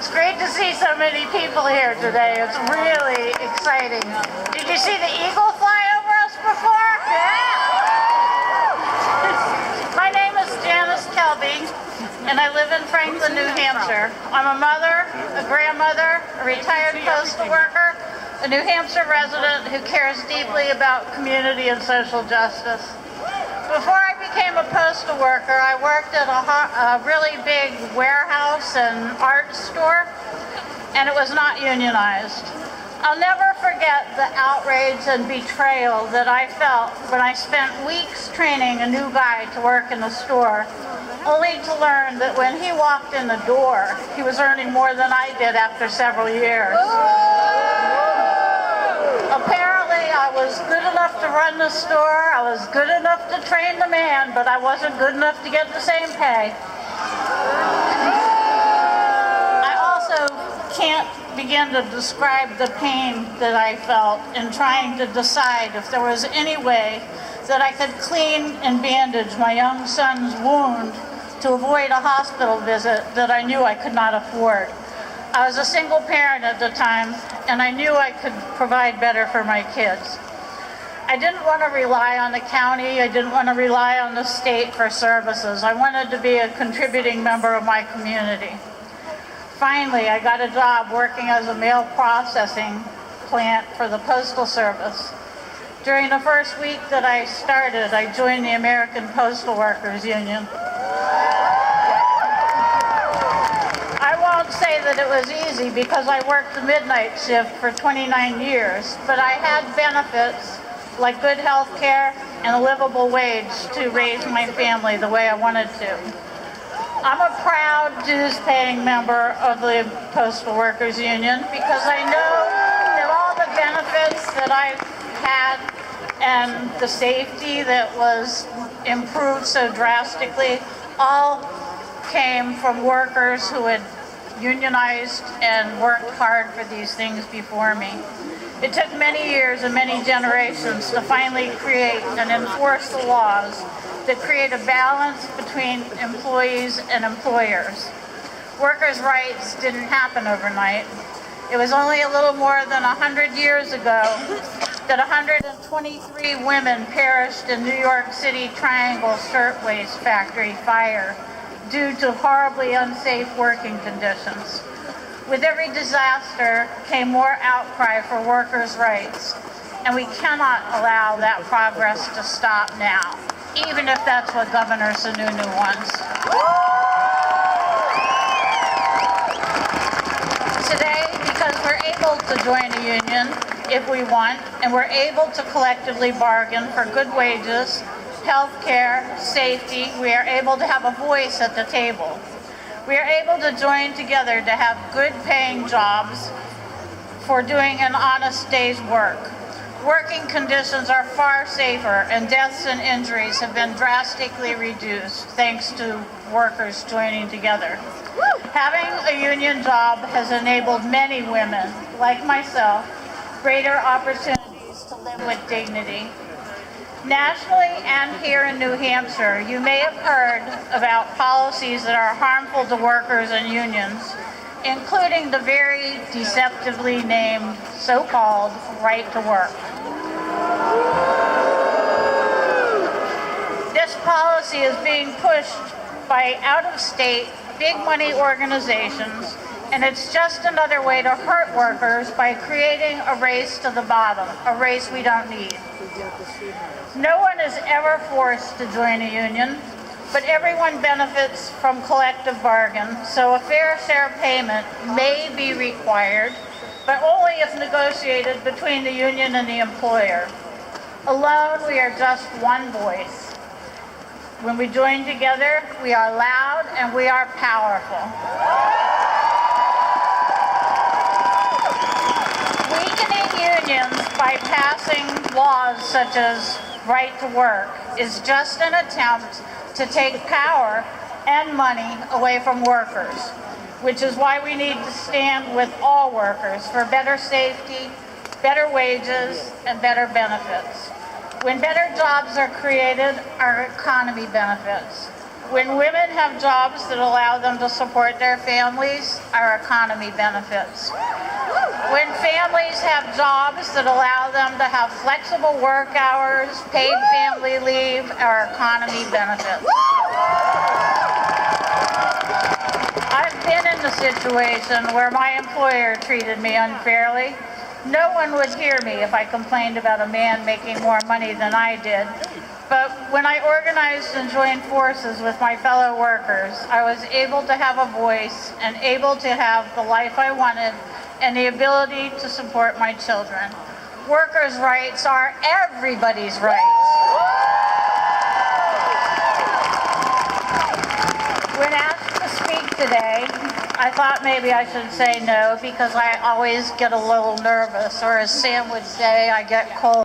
It's great to see so many people here today. It's really exciting. Did you see the eagle fly over us before? Yeah. My name is Janice Kelble, and I live in Franklin, New Hampshire. I'm a mother, a grandmother, a retired postal worker, a New Hampshire resident who cares deeply about community and social justice. Before I became a postal worker, I worked at a really big warehouse and art store, and it was not unionized. I'll never forget the outrage and betrayal that I felt when I spent weeks training a new guy to work in the store, only to learn that when he walked in the door, he was earning more than I did after several years. Apparently, I was good enough to run the store, I was good enough to train the man, but I wasn't good enough to get the same pay. I also can't begin to describe the pain that I felt in trying to decide if there was any way that I could clean and bandage my young son's wound to avoid a hospital visit that I knew I could not afford. I was a single parent at the time, and I knew I could provide better for my kids. I didn't want to rely on the county, I didn't want to rely on the state for services. I wanted to be a contributing member of my community. Finally, I got a job working as a mail processing plant for the Postal Service. During the first week that I started, I joined the American Postal Workers Union. I won't say that it was easy because I worked the midnight shift for 29 years, but I had benefits like good health care and a livable wage to raise my family the way I wanted to. I'm a proud dues-paying member of the Postal Workers Union because I know that all the benefits that I've had and the safety that was improved so drastically all came from workers who had unionized and worked hard for these things before me. It took many years and many generations to finally create and enforce the laws that create a balance between employees and employers. Workers' rights didn't happen overnight. It was only a little more than 100 years ago that 123 women perished in New York City Triangle Shirtwaist Factory fire due to horribly unsafe working conditions. With every disaster came more outcry for workers' rights, and we cannot allow that progress to stop now, even if that's what Governor Sununu wants. Today, because we're able to join a union if we want, and we're able to collectively bargain for good wages, health care, safety, we are able to have a voice at the table. We are able to join together to have good paying jobs for doing an honest day's work. Working conditions are far safer and deaths and injuries have been drastically reduced thanks to workers joining together. Having a union job has enabled many women, like myself, greater opportunities to live with dignity. Nationally and here in New Hampshire, you may have heard about policies that are harmful to workers and unions, including the very deceptively named so-called right to work. This policy is being pushed by out-of-state, big money organizations, and it's just another way to hurt workers by creating a race to the bottom, a race we don't need. No one is ever forced to join a union, but everyone benefits from collective bargain, so a fair share payment may be required, but only if negotiated between the union and the employer. Alone, we are just one voice. When we join together, we are loud and we are powerful. Weakening unions by passing laws such as right to work is just an attempt to take power and money away from workers, which is why we need to stand with all workers for better safety, better wages, and better benefits. When better jobs are created, our economy benefits. When women have jobs that allow them to support their families, our economy benefits. When families have jobs that allow them to have flexible work hours, paid family leave, our economy benefits. I've been in a situation where my employer treated me unfairly. No one would hear me if I complained about a man making more money than I did. But when I organized and joined forces with my fellow workers, I was able to have a voice and able to have the life I wanted and the ability to support my children. Workers' rights are everybody's rights. When asked to speak today, I thought maybe I should say no because I always get a little nervous, or as Sam would say, I get cold.